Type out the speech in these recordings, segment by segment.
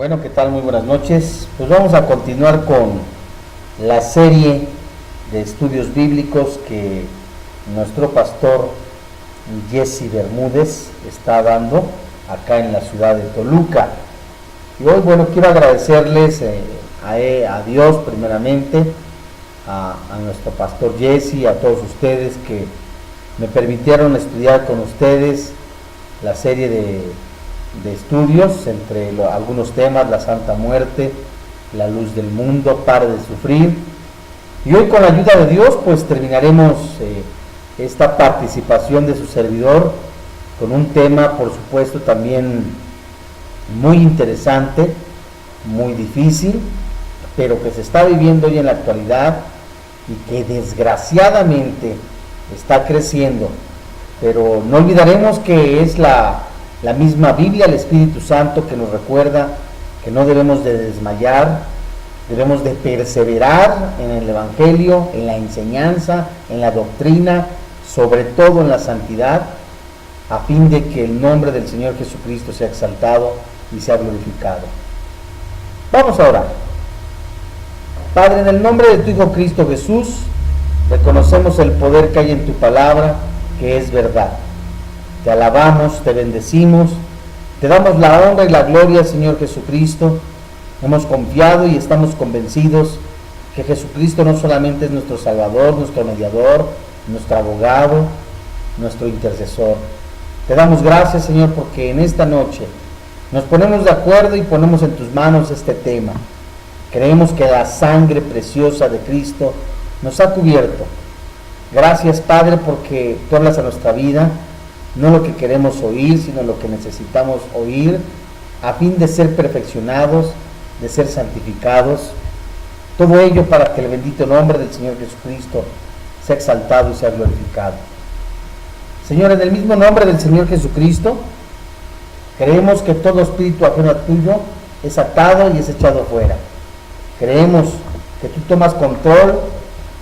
Bueno, ¿qué tal? Muy buenas noches. Pues vamos a continuar con la serie de estudios bíblicos que nuestro pastor Jesse Bermúdez está dando acá en la ciudad de Toluca. Y hoy, bueno, quiero agradecerles a Dios primeramente, a nuestro pastor Jesse, a todos ustedes que me permitieron estudiar con ustedes la serie de estudios, entre algunos temas: la Santa Muerte, la luz del mundo, pare de sufrir. Y hoy, con la ayuda de Dios, pues terminaremos esta participación de su servidor con un tema, por supuesto, también muy interesante, muy difícil, pero que se está viviendo hoy en la actualidad y que desgraciadamente está creciendo. Pero no olvidaremos que es la misma Biblia, el Espíritu Santo, que nos recuerda que no debemos de desmayar, debemos de perseverar en el Evangelio, en la enseñanza, en la doctrina, sobre todo en la santidad, a fin de que el nombre del Señor Jesucristo sea exaltado y sea glorificado. Vamos a orar. Padre, en el nombre de tu Hijo Cristo Jesús, reconocemos el poder que hay en tu palabra, que es verdad. Te alabamos, te bendecimos, te damos la honra y la gloria, Señor Jesucristo. Hemos confiado y estamos convencidos que Jesucristo no solamente es nuestro Salvador, nuestro mediador, nuestro abogado, nuestro intercesor. Te damos gracias, Señor, porque en esta noche nos ponemos de acuerdo y ponemos en tus manos este tema. Creemos que la sangre preciosa de Cristo nos ha cubierto. Gracias, Padre, porque tú hablas a nuestra vida, no lo que queremos oír, sino lo que necesitamos oír, a fin de ser perfeccionados, de ser santificados. Todo ello para que el bendito nombre del Señor Jesucristo sea exaltado y sea glorificado. Señor, en el mismo nombre del Señor Jesucristo, creemos que todo espíritu ajeno a tuyo es atado y es echado fuera. Creemos que tú tomas control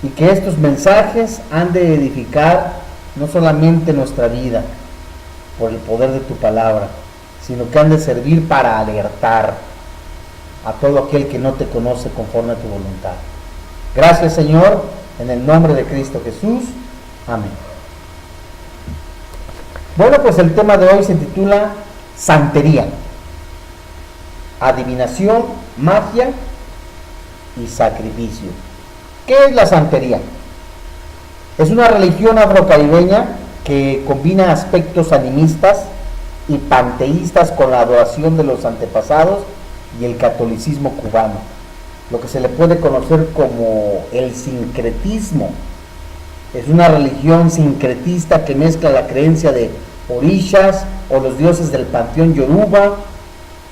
y que estos mensajes han de edificar no solamente nuestra vida por el poder de tu palabra, sino que han de servir para alertar a todo aquel que no te conoce conforme a tu voluntad. Gracias, Señor, en el nombre de Cristo Jesús. Amén. Bueno, pues el tema de hoy se titula santería, adivinación, magia y sacrificio. ¿Qué es la santería? Es una religión afrocaribeña que combina aspectos animistas y panteístas con la adoración de los antepasados y el catolicismo cubano, lo que se le puede conocer como el sincretismo. Es una religión sincretista que mezcla la creencia de orishas o los dioses del panteón yoruba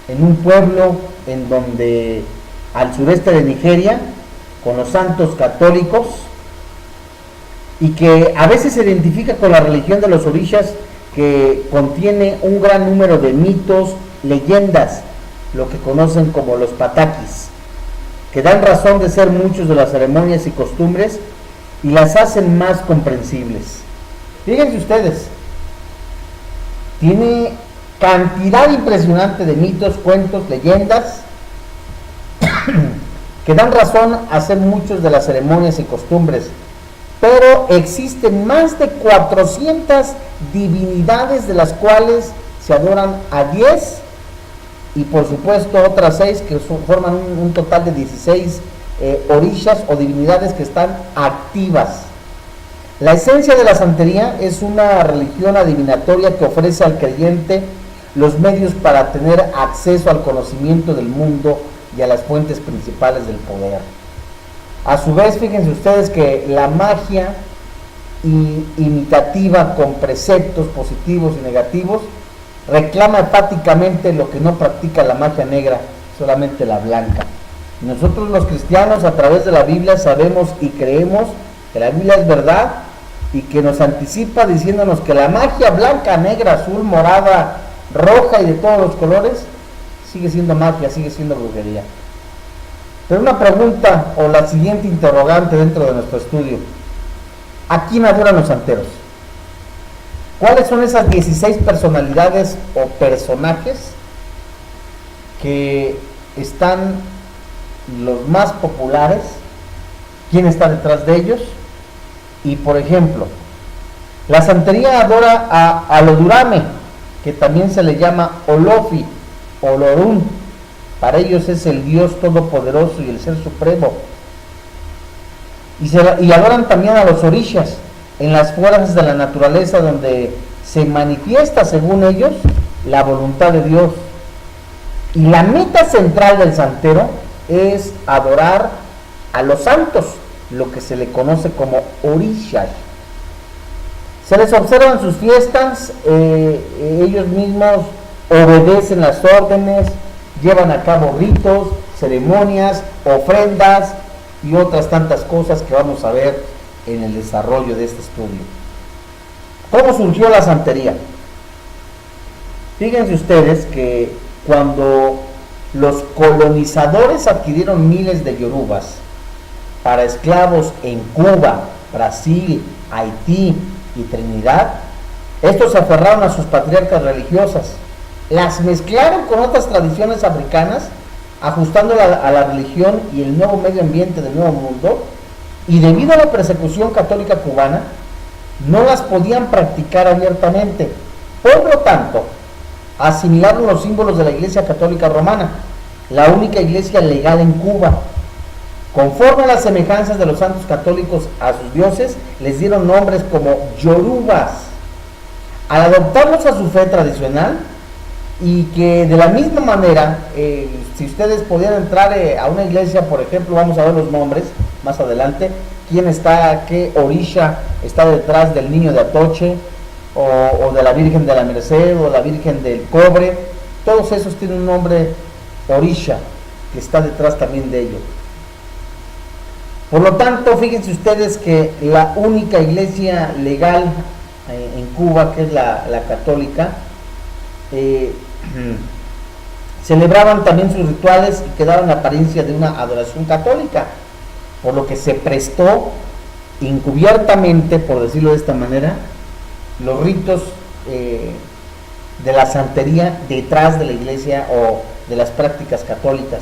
en un pueblo en donde, al sureste de Nigeria, con los santos católicos, y que a veces se identifica con la religión de los orishas, que contiene un gran número de mitos, leyendas, lo que conocen como los patakis, que dan razón de ser muchos de las ceremonias y costumbres y las hacen más comprensibles. Fíjense ustedes, tiene cantidad impresionante de mitos, cuentos, leyendas que dan razón a hacer muchos de las ceremonias y costumbres, pero existen más de 400 divinidades, de las cuales se adoran a 10, y por supuesto otras 6 que forman un total de 16 orishas o divinidades que están activas. La esencia de la santería es una religión adivinatoria que ofrece al creyente los medios para tener acceso al conocimiento del mundo y a las fuentes principales del poder. A su vez, fíjense ustedes que la magia imitativa, con preceptos positivos y negativos, reclama enfáticamente lo que no practica la magia negra, solamente la blanca. Nosotros, los cristianos, a través de la Biblia, sabemos y creemos que la Biblia es verdad y que nos anticipa diciéndonos que la magia blanca, negra, azul, morada, roja y de todos los colores sigue siendo magia, sigue siendo brujería. Pero una pregunta, o la siguiente interrogante dentro de nuestro estudio: ¿a quién adoran los santeros? ¿Cuáles son esas 16 personalidades o personajes que están los más populares, quién está detrás de ellos. Y por ejemplo, la santería adora a Olodumare, que también se le llama Olofi, Olorun. Para ellos es el Dios todopoderoso y el ser supremo. Y adoran también a los orishas, en las fuerzas de la naturaleza, donde se manifiesta, según ellos, la voluntad de Dios. Y la meta central del santero es adorar a los santos, lo que se le conoce como orishas. Se les observan sus fiestas, ellos mismos obedecen las órdenes, llevan a cabo ritos, ceremonias, ofrendas y otras tantas cosas que vamos a ver en el desarrollo de este estudio. ¿Cómo surgió la santería? Fíjense ustedes que cuando los colonizadores adquirieron miles de yorubas para esclavos en Cuba, Brasil, Haití y Trinidad, estos se aferraron a sus patriarcas religiosas, las mezclaron con otras tradiciones africanas, ajustándolas a la religión y el nuevo medio ambiente del Nuevo Mundo, y debido a la persecución católica cubana, no las podían practicar abiertamente. Por lo tanto, asimilaron los símbolos de la Iglesia Católica Romana, la única iglesia legal en Cuba. Conforme a las semejanzas de los santos católicos a sus dioses, les dieron nombres como yorubas. Al adoptarlos a su fe tradicional, y que de la misma manera, si ustedes pudieran entrar a una iglesia, por ejemplo, vamos a ver los nombres más adelante, quién está, qué orisha está detrás del niño de Atoche, o de la Virgen de la Merced, o la Virgen del Cobre, todos esos tienen un nombre orisha, que está detrás también de ellos. Por lo tanto, fíjense ustedes que la única iglesia legal en Cuba, que es la católica, celebraban también sus rituales y quedaban la apariencia de una adoración católica, por lo que se prestó encubiertamente, por decirlo de esta manera, los ritos de la santería detrás de la iglesia o de las prácticas católicas,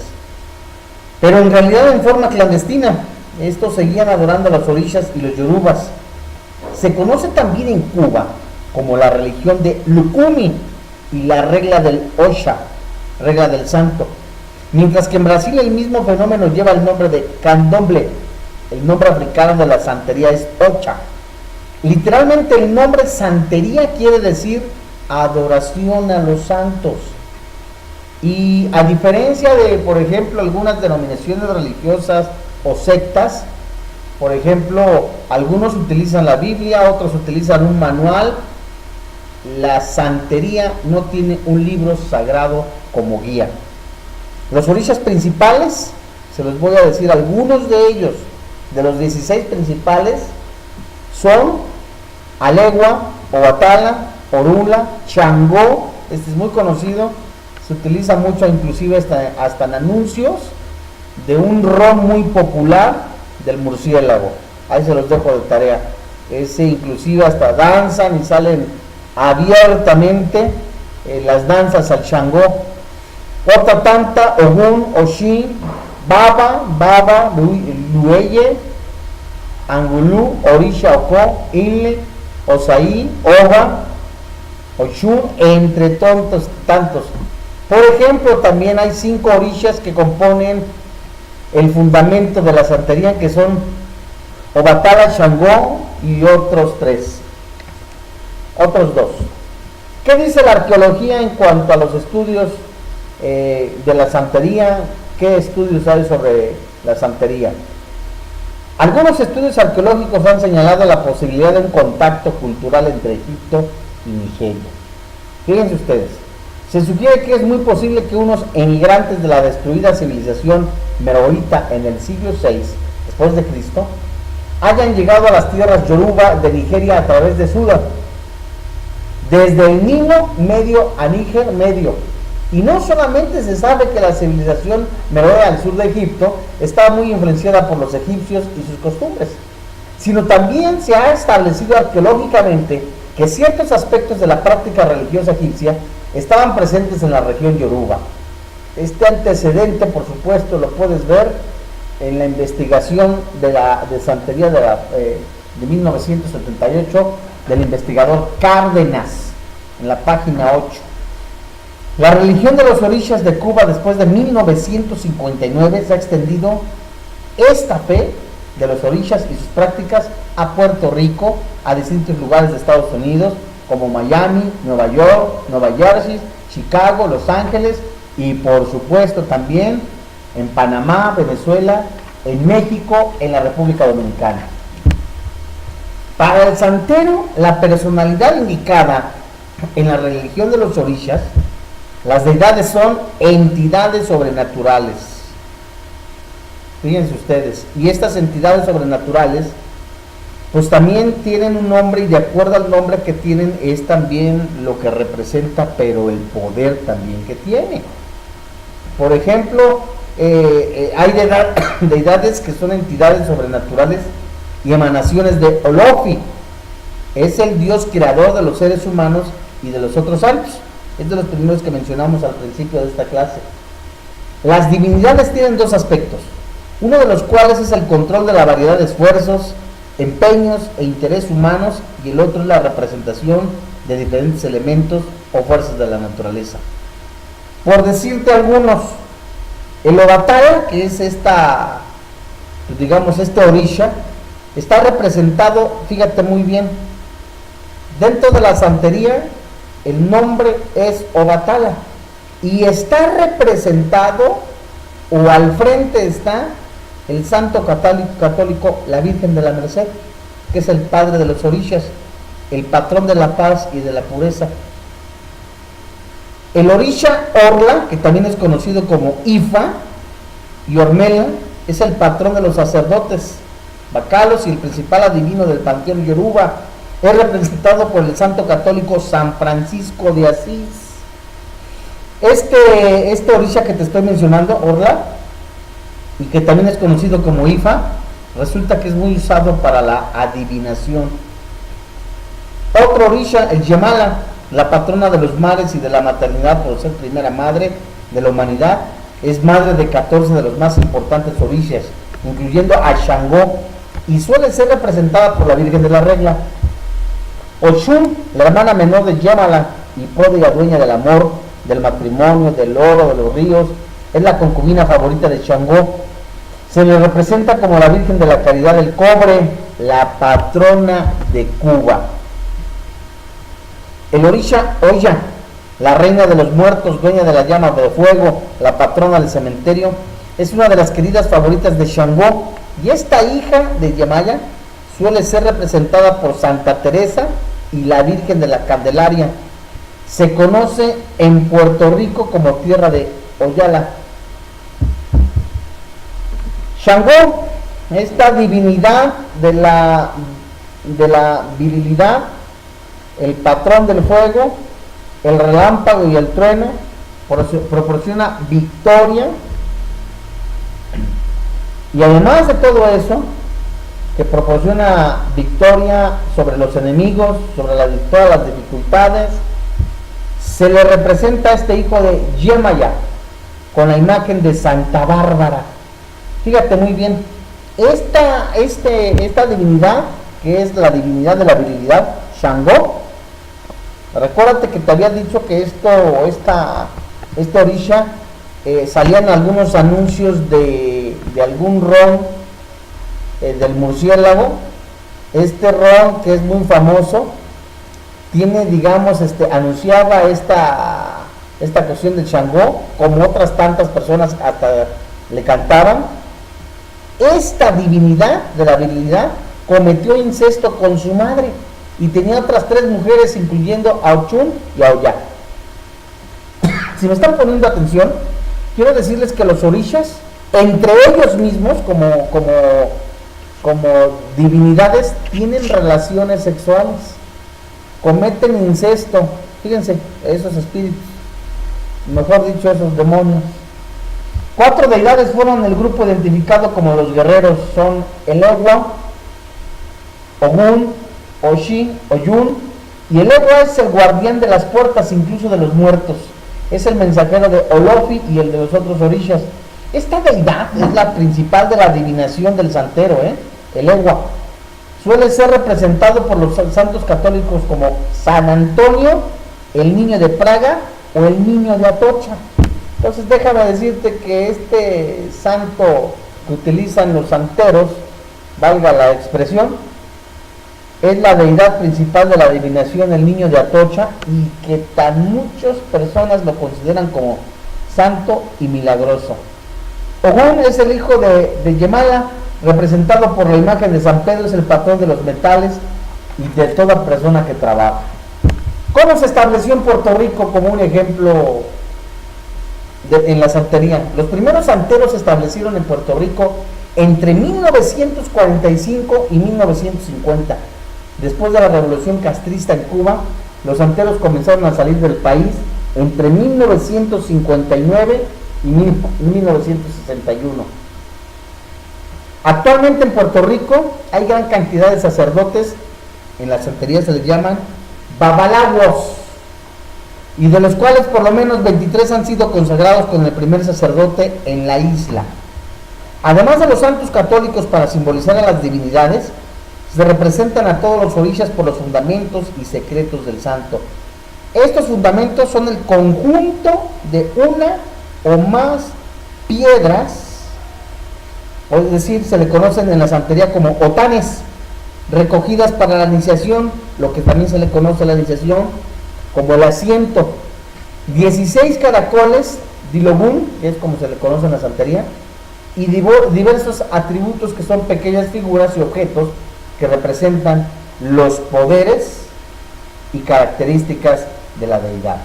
pero en realidad en forma clandestina. Estos seguían adorando a los orishas y los yorubas. Se conoce también en Cuba como la religión de Lukumi y la regla del Osha, regla del santo, mientras que en Brasil el mismo fenómeno lleva el nombre de candomblé. El nombre africano de la santería es Ocha. Literalmente el nombre santería quiere decir adoración a los santos. Y a diferencia de, por ejemplo, algunas denominaciones religiosas o sectas, por ejemplo, algunos utilizan la Biblia, otros utilizan un manual, la santería no tiene un libro sagrado como guía. Los orishas principales, se los voy a decir algunos de ellos, de los 16 principales, son Alegua, Obatala, Orula, Changó, este es muy conocido, se utiliza mucho inclusive hasta en anuncios de un ron muy popular del murciélago. Ahí se los dejo de tarea. Ese inclusive hasta danzan y salen abiertamente las danzas al Changó. Otra tanta, Ogun, Oshin, Baba, Lueye, Angulú, Orisha, Oko, Inle, Osaí, Oba, Oshun, entre tantos. Por ejemplo, también hay 5 orishas que componen el fundamento de la santería, que son Obatala, Changó y otros 2. ¿Qué dice la arqueología en cuanto a los estudios de la santería? ¿Qué estudios hay sobre la santería? Algunos estudios arqueológicos han señalado la posibilidad de un contacto cultural entre Egipto y Nigeria. Fíjense ustedes, se sugiere que es muy posible que unos emigrantes de la destruida civilización meroíta en el siglo VI después de Cristo hayan llegado a las tierras yoruba de Nigeria a través de Sudán, desde el Nilo Medio a Níger Medio. Y no solamente se sabe que la civilización meroíta al sur de Egipto estaba muy influenciada por los egipcios y sus costumbres, sino también se ha establecido arqueológicamente que ciertos aspectos de la práctica religiosa egipcia estaban presentes en la región yoruba. Este antecedente, por supuesto, lo puedes ver en la investigación de santería de 1978 del investigador Cárdenas, en la página 8. La religión de los orishas de Cuba después de 1959 se ha extendido esta fe de los orishas y sus prácticas a Puerto Rico, a distintos lugares de Estados Unidos como Miami, Nueva York, Nueva Jersey, Chicago, Los Ángeles y por supuesto también en Panamá, Venezuela, en México, en la República Dominicana. Para el santero, la personalidad indicada en la religión de los orishas, las deidades son entidades sobrenaturales. Fíjense ustedes, y estas entidades sobrenaturales pues también tienen un nombre, y de acuerdo al nombre que tienen es también lo que representa, pero el poder también que tiene. Por ejemplo, hay deidades que son entidades sobrenaturales y emanaciones de Olofi. Es el Dios creador de los seres humanos y de los otros santos. Es de los primeros que mencionamos al principio de esta clase. Las divinidades tienen dos aspectos, uno de los cuales es el control de la variedad de esfuerzos, empeños e intereses humanos, y el otro es la representación de diferentes elementos o fuerzas de la naturaleza. Por decirte algunos, el Ovatara, que es este orisha, está representado, fíjate muy bien, dentro de la santería, el nombre es Ovatala, y está representado, o al frente está, el santo católico, la Virgen de la Merced, que es el padre de los orishas, el patrón de la paz y de la pureza. El orisha Orla, que también es conocido como Ifa y Ormela, es el patrón de los sacerdotes bacalos y el principal adivino del panteón yoruba. Es representado por el santo católico San Francisco de Asís. Este orisha que te estoy mencionando, Orla, y que también es conocido como Ifa, resulta que es muy usado para la adivinación. Otro orisha, el Yemala, la patrona de los mares y de la maternidad por ser primera madre de la humanidad, es madre de 14 de los más importantes orishas, incluyendo a Shango, y suele ser representada por la Virgen de la Regla. Oshun, la hermana menor de Yemala y pródiga dueña del amor, del matrimonio, del oro, de los ríos, es la concubina favorita de Shango. Se le representa como la Virgen de la Caridad del Cobre, la patrona de Cuba. El orisha Oya, la reina de los muertos, dueña de la llama de fuego, la patrona del cementerio, es una de las queridas favoritas de Shango, y esta hija de Yemaya suele ser representada por Santa Teresa y la Virgen de la Candelaria. Se conoce en Puerto Rico como tierra de Oyala. Shango, esta divinidad de la virilidad, el patrón del fuego, el relámpago y el trueno, proporciona victoria, y además de todo eso, que proporciona victoria sobre los enemigos, sobre todas las dificultades, se le representa a este hijo de Yemaya con la imagen de Santa Bárbara. Fíjate muy bien, esta divinidad, que es la divinidad de la virilidad, Shango, recuérdate que te había dicho que este orisha salían algunos anuncios de algún ron del murciélago. Este ron, que es muy famoso, tiene, digamos, anunciaba esta cuestión de Shango, como otras tantas personas hasta le cantaban. Esta divinidad de la virilidad cometió incesto con su madre y tenía otras 3 mujeres, incluyendo a Ochun y a Oya. Si me están poniendo atención, quiero decirles que los orishas, entre ellos mismos, como divinidades, tienen relaciones sexuales, cometen incesto. Fíjense, esos espíritus, mejor dicho, esos demonios. 4 deidades fueron el grupo identificado como los guerreros. Son el Ewa, Ogun, Oshi, Oyun, y el Ewa es el guardián de las puertas, incluso de los muertos. es el mensajero de Olofi y el de los otros orishas. Esta deidad es la principal de la adivinación del santero, el Ewa. Suele ser representado por los santos católicos como San Antonio, el niño de Praga o el niño de Atocha. Entonces déjame decirte que este santo que utilizan los santeros, valga la expresión, es la deidad principal de la adivinación, el niño de Atocha, y que tan muchas personas lo consideran como santo y milagroso. Ogún es el hijo de Yemala, representado por la imagen de San Pedro, es el patrón de los metales y de toda persona que trabaja. ¿Cómo se estableció en Puerto Rico como un ejemplo en la santería? Los primeros santeros se establecieron en Puerto Rico entre 1945 y 1950. Después de la revolución castrista en Cuba, los santeros comenzaron a salir del país entre 1959 y 1961. Actualmente en Puerto Rico hay gran cantidad de sacerdotes, en la santería se les llaman babalawos, y de los cuales por lo menos 23 han sido consagrados con el primer sacerdote en la isla. Además de los santos católicos para simbolizar a las divinidades, se representan a todos los orishas por los fundamentos y secretos del santo. Estos fundamentos son el conjunto de una o más piedras, es decir, se le conocen en la santería como otanes, recogidas para la iniciación, lo que también se le conoce a la iniciación como el asiento. 16 caracoles, dilogún, que es como se le conoce en la santería, y diversos atributos que son pequeñas figuras y objetos que representan los poderes y características de la deidad.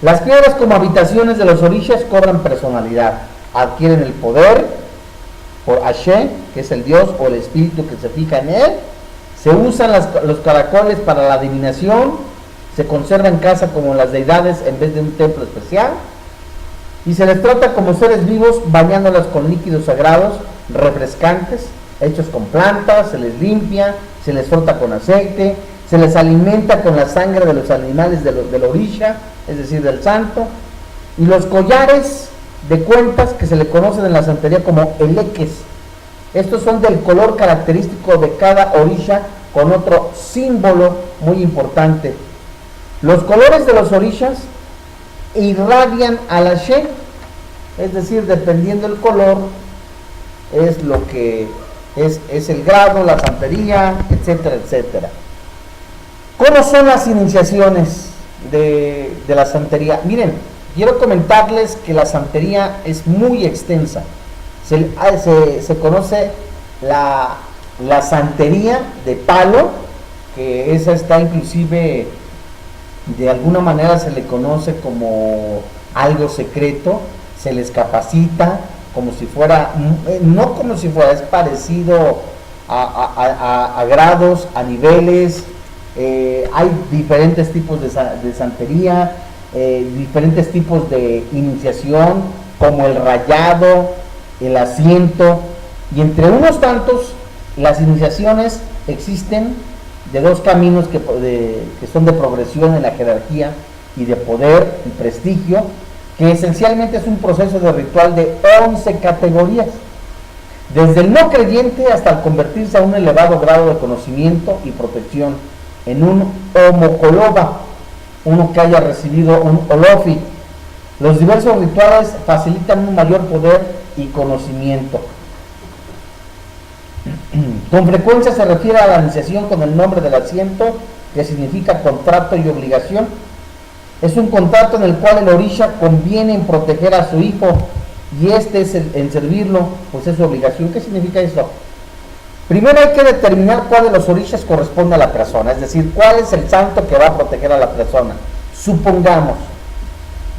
Las piedras como habitaciones de los orishas cobran personalidad, adquieren el poder por Ashe, que es el dios o el espíritu que se fija en él. Se usan los caracoles para la adivinación, se conserva en casa como las deidades en vez de un templo especial, y se les trata como seres vivos, bañándolas con líquidos sagrados refrescantes hechos con plantas, se les limpia, se les frota con aceite, se les alimenta con la sangre de los animales del orisha, es decir, del santo, y los collares de cuentas que se le conocen en la santería como eleques. Estos son del color característico de cada orisha con otro símbolo muy importante. Los colores de los orishas irradian al Ashe, es decir, dependiendo del color, es lo que es el grado, la santería, etcétera, etcétera. ¿Cómo son las iniciaciones de la santería? Miren, quiero comentarles que la santería es muy extensa. Se conoce la santería de palo, que esa está inclusive, de alguna manera se le conoce como algo secreto, se les capacita como si fuera, no como si fuera, es parecido a grados, a niveles. Hay diferentes tipos de santería, diferentes tipos de iniciación, como el rayado, el asiento, y entre unos tantos, las iniciaciones existen de dos caminos que son de progresión en la jerarquía y de poder y prestigio, que esencialmente es un proceso de ritual de 11 categorías, desde el no creyente hasta el convertirse a un elevado grado de conocimiento y protección en un homokoloba, uno que haya recibido un olofi. Los diversos rituales facilitan un mayor poder y conocimiento. Con frecuencia se refiere a la iniciación con el nombre del asiento, que significa contrato y obligación. Es un contrato en el cual el orisha conviene en proteger a su hijo y en servirlo, pues es su obligación. ¿Qué significa eso? Primero hay que determinar cuál de los orishas corresponde a la persona, es decir, cuál es el santo que va a proteger a la persona. Supongamos,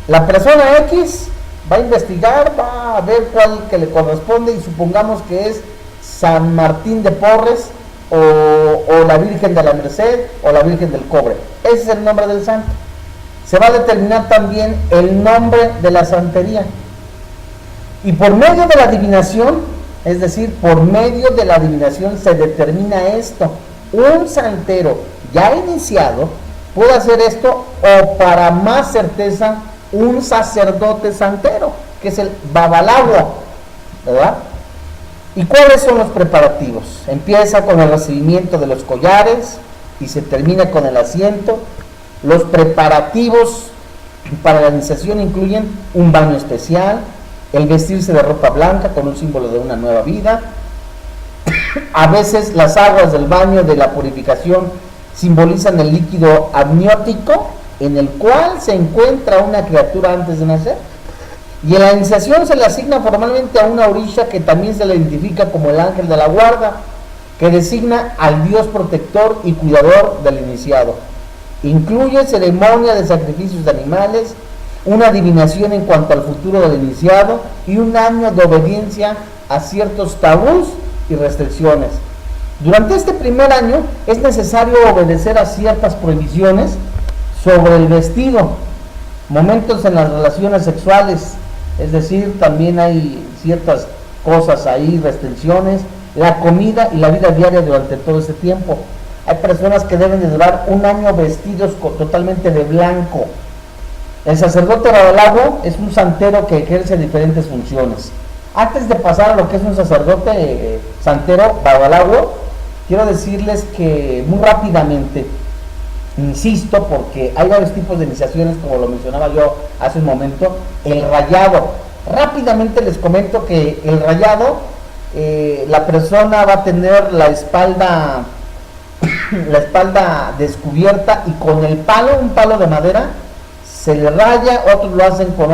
la persona X va a investigar, va a ver cuál que le corresponde, y supongamos que es San Martín de Porres o la Virgen de la Merced o la Virgen del Cobre. Ese es el nombre del santo. Se va a determinar también el nombre de la santería, y por medio de la adivinación, es decir, por medio de la adivinación se determina esto. Un santero ya iniciado puede hacer esto, o para más certeza, un sacerdote santero, que es el babalao, ¿verdad? ¿Y cuáles son los preparativos? Empieza con el recibimiento de los collares y se termina con el asiento. Los preparativos para la iniciación incluyen un baño especial, el vestirse de ropa blanca con un símbolo de una nueva vida. A veces las aguas del baño de la purificación simbolizan el líquido amniótico en el cual se encuentra una criatura antes de nacer. Y en la iniciación se le asigna formalmente a una orisha, que también se le identifica como el ángel de la guarda, que designa al Dios protector y cuidador del iniciado. Incluye ceremonia de sacrificios de animales, una adivinación en cuanto al futuro del iniciado y un año de obediencia a ciertos tabús y restricciones. Durante este primer año es necesario obedecer a ciertas prohibiciones sobre el vestido, momentos en las relaciones sexuales, es decir, también hay ciertas cosas ahí, restricciones, la comida y la vida diaria durante todo ese tiempo. Hay personas que deben de durar un año vestidos totalmente de blanco. El sacerdote babalao es un santero que ejerce diferentes funciones. Antes de pasar a lo que es un sacerdote santero babalao, quiero decirles que muy rápidamente, insisto, porque hay varios tipos de iniciaciones, como lo mencionaba yo hace un momento, el rayado. Rápidamente les comento que el rayado, la persona va a tener la espalda descubierta, y con el palo, un palo de madera, se le raya. Otros lo hacen con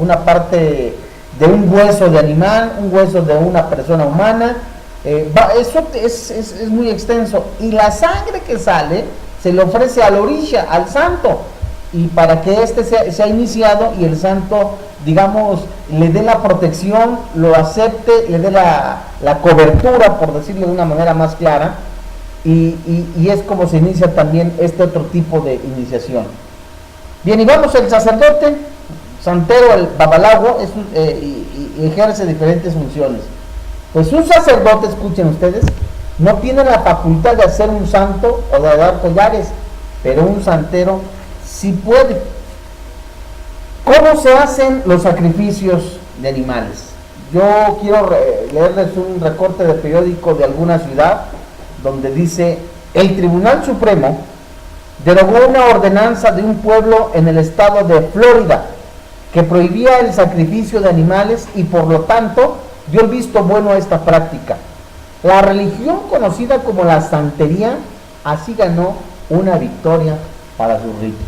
una parte de un hueso de animal, un hueso de una persona humana. Eso es muy extenso, y la sangre que sale se le ofrece al orisha, al santo, y para que éste sea iniciado y el santo, digamos, le dé la protección, lo acepte, le dé la cobertura, por decirlo de una manera más clara, y es como se inicia también este otro tipo de iniciación. Bien, y vamos, el sacerdote santero, el babalao, y ejerce diferentes funciones. Pues un sacerdote, escuchen ustedes, no tiene la facultad de hacer un santo o de dar collares, pero un santero sí puede. ¿Cómo se hacen los sacrificios de animales? Yo quiero leerles un recorte de periódico de alguna ciudad donde dice: el Tribunal Supremo derogó una ordenanza de un pueblo en el estado de Florida que prohibía el sacrificio de animales, y por lo tanto dio el visto bueno a esta práctica. La religión conocida como la santería así ganó una victoria para sus ritos.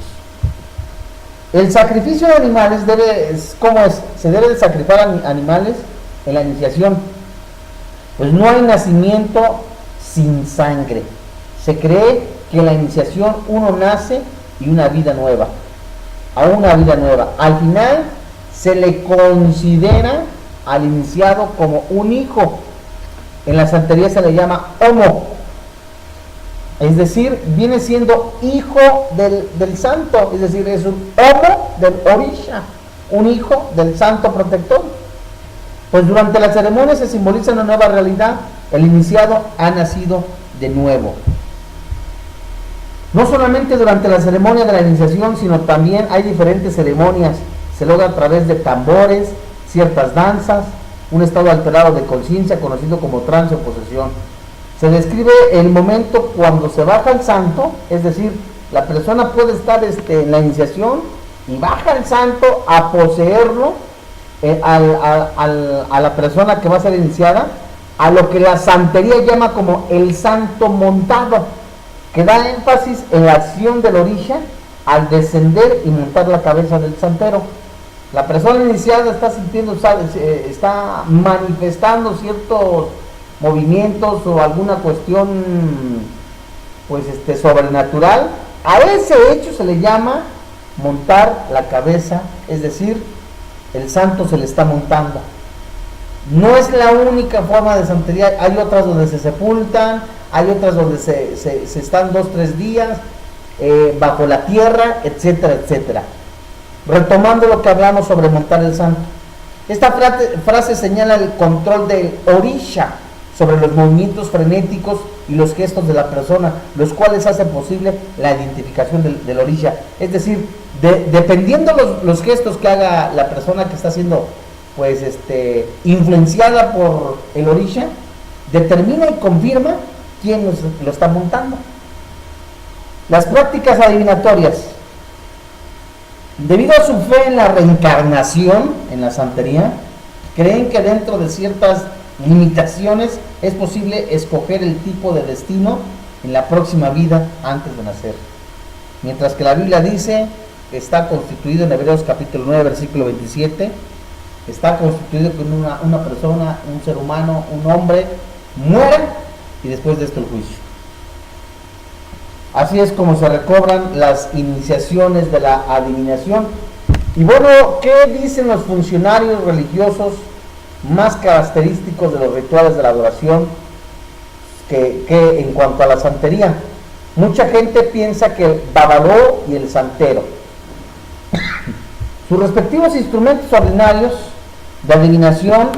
El sacrificio de animales ¿cómo es? Se debe de sacrificar animales en la iniciación. Pues no hay nacimiento sin sangre. Se cree que en la iniciación uno nace y una vida nueva, a una vida nueva. Al final se le considera al iniciado como un hijo. En la santería se le llama homo, es decir, viene siendo hijo del santo, es decir, es un homo del orisha, un hijo del santo protector. Pues durante la ceremonia se simboliza una nueva realidad: el iniciado ha nacido de nuevo. No solamente durante la ceremonia de la iniciación, sino también hay diferentes ceremonias. Se logra a través de tambores, ciertas danzas, un estado alterado de conciencia conocido como trance o posesión. Se describe el momento cuando se baja el santo, es decir, la persona puede estar en la iniciación y baja el santo a poseerlo, a la persona que va a ser iniciada, a lo que la santería llama como el santo montado, que da énfasis en la acción del orisha al descender y montar la cabeza del santero. La persona iniciada está manifestando ciertos movimientos o alguna cuestión pues sobrenatural. A ese hecho se le llama montar la cabeza, es decir, el santo se le está montando. No es la única forma de santería, hay otras donde se sepultan, hay otras donde se están 2-3 días bajo la tierra, etcétera, etcétera. Retomando lo que hablamos sobre montar el santo, esta frase señala el control del orisha sobre los movimientos frenéticos y los gestos de la persona, los cuales hacen posible la identificación del orisha. Es decir, dependiendo los gestos que haga la persona que está siendo pues influenciada por el orisha, determina y confirma quién lo está montando. Las prácticas adivinatorias. Debido a su fe en la reencarnación, en la santería, creen que dentro de ciertas limitaciones es posible escoger el tipo de destino en la próxima vida antes de nacer. Mientras que la Biblia dice que está constituido en Hebreos capítulo 9, versículo 27, está constituido con una persona, un ser humano, un hombre, muere y después de esto el juicio. Así es como se recobran las iniciaciones de la adivinación. Y bueno, ¿qué dicen los funcionarios religiosos más característicos de los rituales de la adoración que en cuanto a la santería? Mucha gente piensa que el babaló y el santero, sus respectivos instrumentos ordinarios de adivinación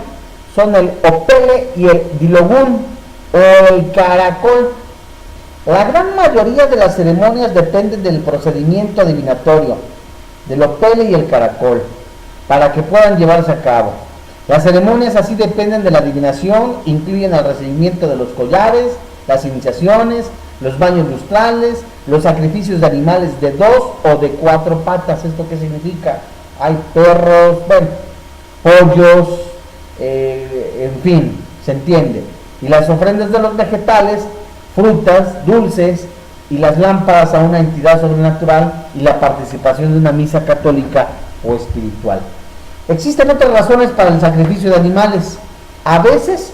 son el opele y el dilogún o el caracol. La gran mayoría de las ceremonias dependen del procedimiento adivinatorio, del opele y el caracol, para que puedan llevarse a cabo. Las ceremonias así dependen de la adivinación, incluyen el recibimiento de los collares, las iniciaciones, los baños lustrales, los sacrificios de animales de 2 o de 4 patas. ¿Esto qué significa? Hay perros, bueno, pollos, en fin, se entiende. Y las ofrendas de los vegetales, frutas, dulces y las lámparas a una entidad sobrenatural y la participación de una misa católica o espiritual. Existen otras razones para el sacrificio de animales. A veces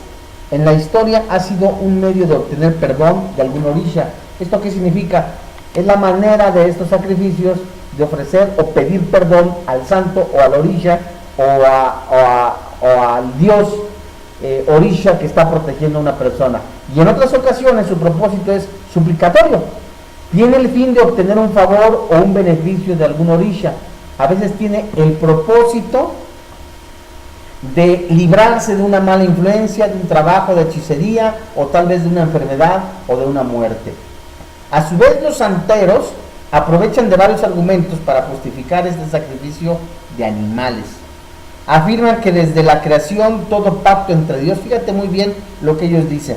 en la historia ha sido un medio de obtener perdón de algún orisha. ¿Esto qué significa? Es la manera de estos sacrificios de ofrecer o pedir perdón al santo o al orisha o al dios orisha que está protegiendo a una persona. Y en otras ocasiones su propósito es suplicatorio. Tiene el fin de obtener un favor o un beneficio de algún orisha. A veces tiene el propósito de librarse de una mala influencia, de un trabajo de hechicería o tal vez de una enfermedad o de una muerte. A su vez, los santeros aprovechan de varios argumentos para justificar este sacrificio de animales. Afirman que desde la creación todo pacto entre Dios, fíjate muy bien lo que ellos dicen,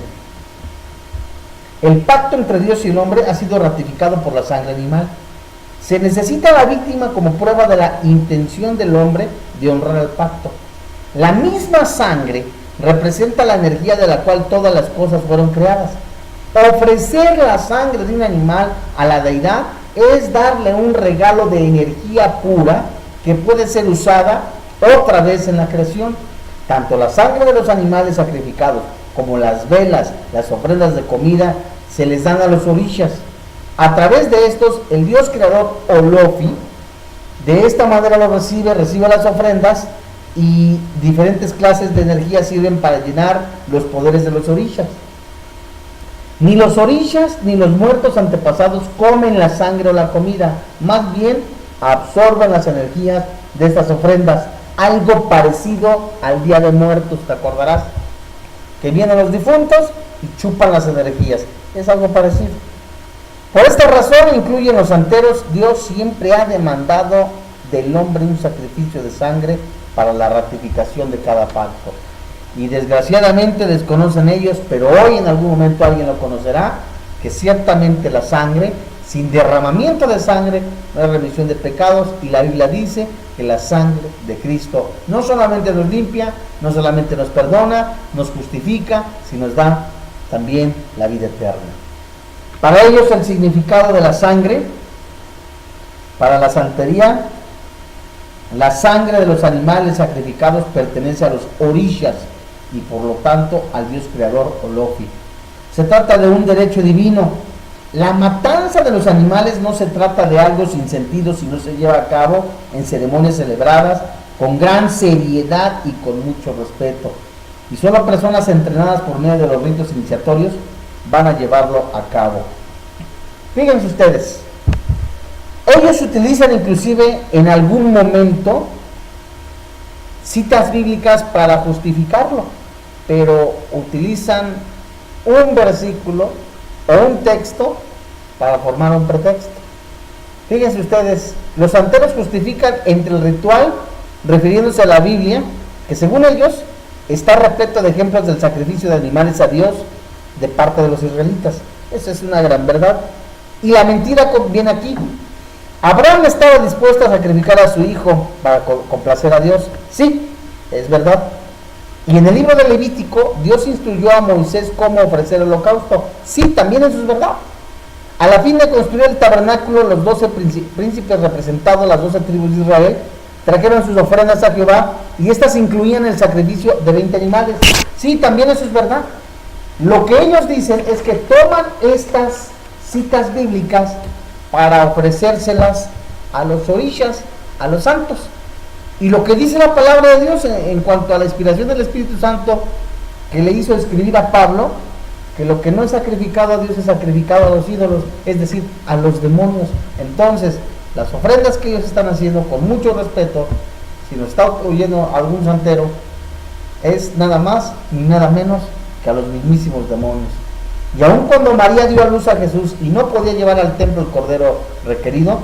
el pacto entre Dios y el hombre ha sido ratificado por la sangre animal. Se necesita la víctima como prueba de la intención del hombre de honrar el pacto. La misma sangre representa la energía de la cual todas las cosas fueron creadas. Ofrecer la sangre de un animal a la deidad es darle un regalo de energía pura que puede ser usada otra vez en la creación. Tanto la sangre de los animales sacrificados como las velas, las ofrendas de comida, se les dan a los orishas. A través de estos, el dios creador Olofi, de esta manera lo recibe las ofrendas y diferentes clases de energía sirven para llenar los poderes de los orishas. Ni los orishas ni los muertos antepasados comen la sangre o la comida, más bien absorben las energías de estas ofrendas, algo parecido al Día de Muertos, ¿te acordarás? Que vienen los difuntos y chupan las energías, es algo parecido. Por esta razón, incluyen los santeros, Dios siempre ha demandado del hombre un sacrificio de sangre para la ratificación de cada pacto. Y desgraciadamente desconocen ellos, pero hoy en algún momento alguien lo conocerá, que ciertamente la sangre, sin derramamiento de sangre, no hay remisión de pecados, y la Biblia dice que la sangre de Cristo no solamente nos limpia, no solamente nos perdona, nos justifica, sino nos da también la vida eterna. Para ellos el significado de la sangre, para la santería, la sangre de los animales sacrificados pertenece a los orishas y por lo tanto al Dios creador Olofi. Se trata de un derecho divino. La matanza de los animales no se trata de algo sin sentido si no se lleva a cabo en ceremonias celebradas con gran seriedad y con mucho respeto. Y solo personas entrenadas por medio de los ritos iniciatorios van a llevarlo a cabo. Fíjense ustedes, ellos utilizan inclusive en algún momento citas bíblicas para justificarlo, pero utilizan un versículo o un texto para formar un pretexto. Fíjense ustedes, los santeros justifican entre el ritual, refiriéndose a la Biblia, que según ellos está repleto de ejemplos del sacrificio de animales a Dios de parte de los israelitas. Esa es una gran verdad. Y la mentira viene aquí. Abraham estaba dispuesto a sacrificar a su hijo para complacer a Dios. Sí, es verdad. Y en el libro de Levítico, Dios instruyó a Moisés cómo ofrecer el holocausto. Sí, también eso es verdad. A la fin de construir el tabernáculo, los 12 príncipes representados, las 12 tribus de Israel, trajeron sus ofrendas a Jehová y estas incluían el sacrificio de 20 animales. Sí, también eso es verdad. Lo que ellos dicen es que toman estas citas bíblicas para ofrecérselas a los orishas, a los santos. Y lo que dice la palabra de Dios en cuanto a la inspiración del Espíritu Santo que le hizo escribir a Pablo, que lo que no es sacrificado a Dios es sacrificado a los ídolos, es decir, a los demonios. Entonces, las ofrendas que ellos están haciendo, con mucho respeto, si nos está oyendo algún santero, es nada más ni nada menos que a los mismísimos demonios. Y aun cuando María dio a luz a Jesús y no podía llevar al templo el cordero requerido,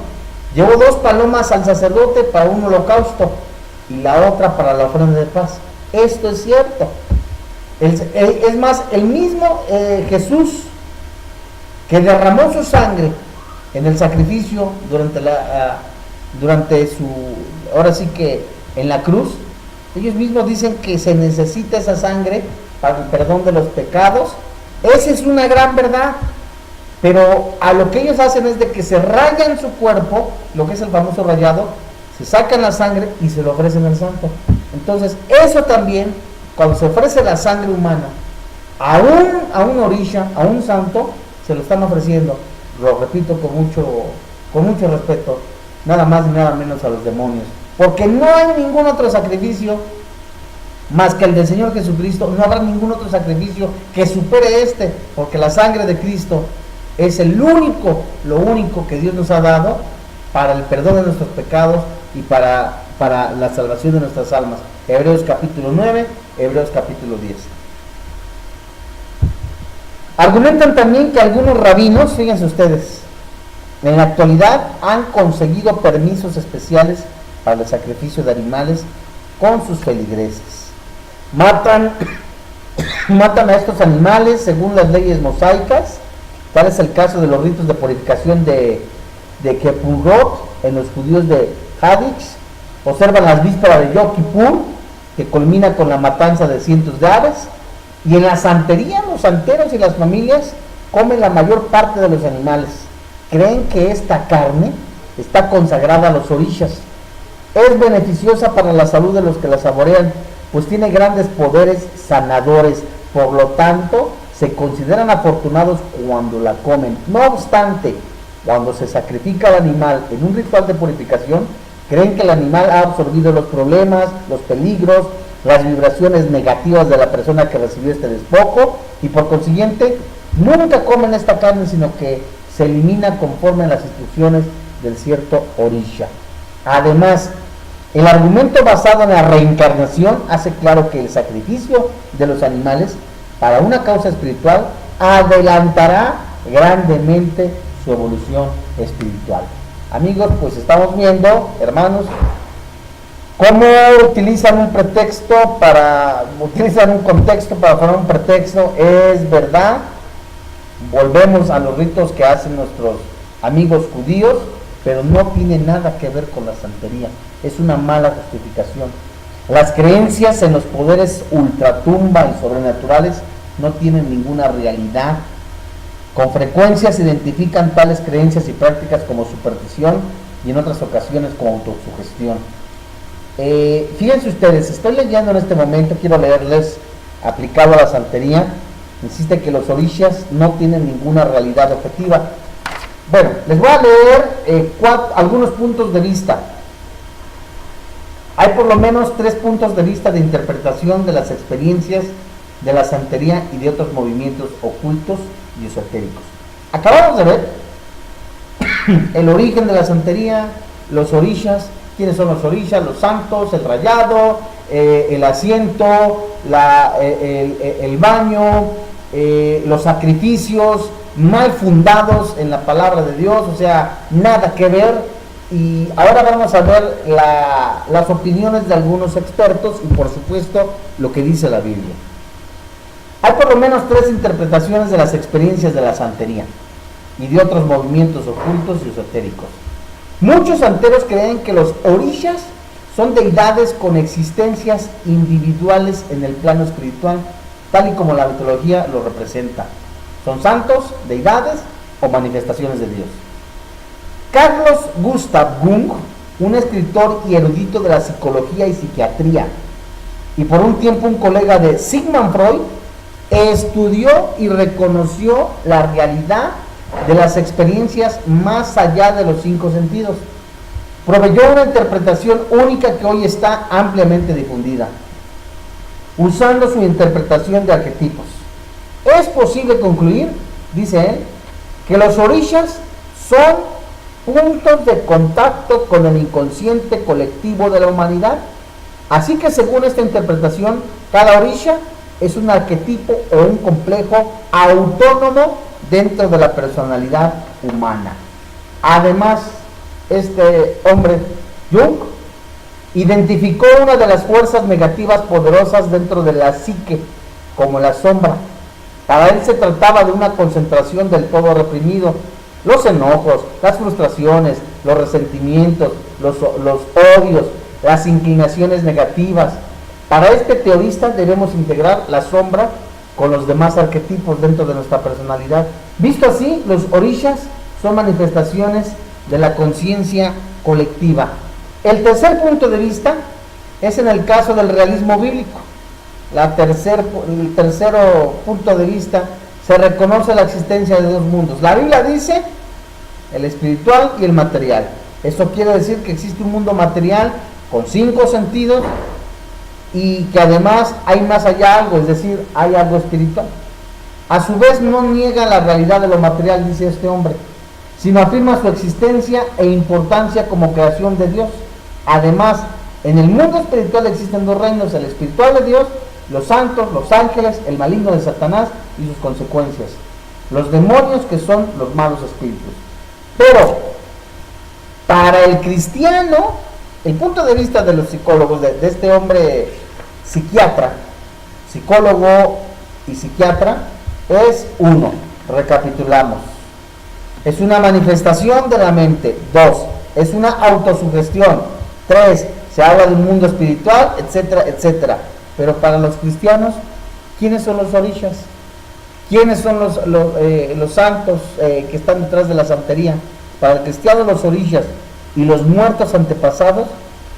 llevó 2 palomas al sacerdote para un holocausto y la otra para la ofrenda de paz. Esto es cierto. Es más, el mismo Jesús que derramó su sangre en el sacrificio durante su, ahora sí que en la cruz, ellos mismos dicen que se necesita esa sangre para el perdón de los pecados. Esa es una gran verdad, pero a lo que ellos hacen es de que se rayan su cuerpo, lo que es el famoso rayado, se sacan la sangre y se lo ofrecen al santo. Entonces, eso también, cuando se ofrece la sangre humana a un orisha, a un santo, se lo están ofreciendo, lo repito con mucho respeto, nada más ni nada menos a los demonios, porque no hay ningún otro sacrificio más que el del Señor Jesucristo. No habrá ningún otro sacrificio que supere este, porque la sangre de Cristo es lo único que Dios nos ha dado para el perdón de nuestros pecados y para la salvación de nuestras almas. Hebreos capítulo 9, Hebreos capítulo 10. Argumentan también que algunos rabinos, fíjense ustedes, en la actualidad han conseguido permisos especiales para el sacrificio de animales con sus feligreses. Matan a estos animales según las leyes mosaicas. Tal es el caso de los ritos de purificación de Kepurot en los judíos de Hadich. Observan las vísperas de Yom Kippur, que culmina con la matanza de cientos de aves. Y en la santería, los santeros y las familias comen la mayor parte de los animales. Creen que esta carne está consagrada a los orishas. Es beneficiosa para la salud de los que la saborean, pues tiene grandes poderes sanadores. Por lo tanto, se consideran afortunados cuando la comen. No obstante, cuando se sacrifica al animal en un ritual de purificación, creen que el animal ha absorbido los problemas, los peligros, las vibraciones negativas de la persona que recibió este despojo, y por consiguiente nunca comen esta carne, sino que se elimina conforme a las instrucciones del cierto orisha. Además, el argumento basado en la reencarnación hace claro que el sacrificio de los animales para una causa espiritual adelantará grandemente su evolución espiritual. Amigos, pues estamos viendo, hermanos, cómo utilizan un contexto para formar un pretexto. Es verdad, volvemos a los ritos que hacen nuestros amigos judíos, pero no tiene nada que ver con la santería. Es una mala justificación. Las creencias en los poderes ultratumba y sobrenaturales no tienen ninguna realidad. Con frecuencia se identifican tales creencias y prácticas como superstición y en otras ocasiones como autosugestión. Fíjense ustedes, estoy leyendo en este momento, quiero leerles, aplicado a la santería, insiste que los orishas no tienen ninguna realidad objetiva. Bueno, les voy a leer algunos puntos de vista. Hay por lo menos 3 puntos de vista de interpretación de las experiencias de la santería y de otros movimientos ocultos y esotéricos. Acabamos de ver el origen de la santería, los orishas. ¿Quiénes son los orishas? Los santos, el rayado, el asiento, el baño, los sacrificios, mal fundados en la palabra de Dios, o sea, nada que ver. Y ahora vamos a ver las opiniones de algunos expertos y por supuesto lo que dice la Biblia. Hay por lo menos 3 interpretaciones de las experiencias de la santería y de otros movimientos ocultos y esotéricos. Muchos santeros creen que los orishas son deidades con existencias individuales en el plano espiritual, tal y como la mitología lo representa. Son santos, deidades o manifestaciones de Dios. Carlos Gustav Jung, un escritor y erudito de la psicología y psiquiatría, y por un tiempo un colega de Sigmund Freud, estudió y reconoció la realidad de las experiencias más allá de los 5 sentidos. Proveyó una interpretación única que hoy está ampliamente difundida, usando su interpretación de arquetipos. Es posible concluir, dice él, que los orishas son puntos de contacto con el inconsciente colectivo de la humanidad. Así que según esta interpretación, cada orisha es un arquetipo o un complejo autónomo dentro de la personalidad humana. Además, este hombre, Jung, identificó una de las fuerzas negativas poderosas dentro de la psique, como la sombra. Para él se trataba de una concentración del todo reprimido. Los enojos, las frustraciones, los resentimientos, los odios, las inclinaciones negativas. Para este teorista debemos integrar la sombra con los demás arquetipos dentro de nuestra personalidad. Visto así, los orishas son manifestaciones de la conciencia colectiva. El tercer punto de vista es en el caso del realismo bíblico. El tercero punto de vista, se reconoce la existencia de 2 mundos. La Biblia dice el espiritual y el material. Esto quiere decir que existe un mundo material con 5 sentidos y que además hay más allá algo, es decir, hay algo espiritual. A su vez no niega la realidad de lo material, dice este hombre, sino afirma su existencia e importancia como creación de Dios. Además, en el mundo espiritual existen 2 reinos, el espiritual de Dios, los santos, los ángeles, el maligno de Satanás y sus consecuencias, los demonios, que son los malos espíritus. Pero para el cristiano, el punto de vista de los psicólogos, de este hombre psicólogo y psiquiatra, es 1, recapitulamos, es una manifestación de la mente. 2, es una autosugestión. 3, se habla de un mundo espiritual, etcétera, etcétera. Pero para los cristianos, ¿quiénes son los orishas? ¿Quiénes son los santos que están detrás de la santería? Para el cristiano, los orishas y los muertos antepasados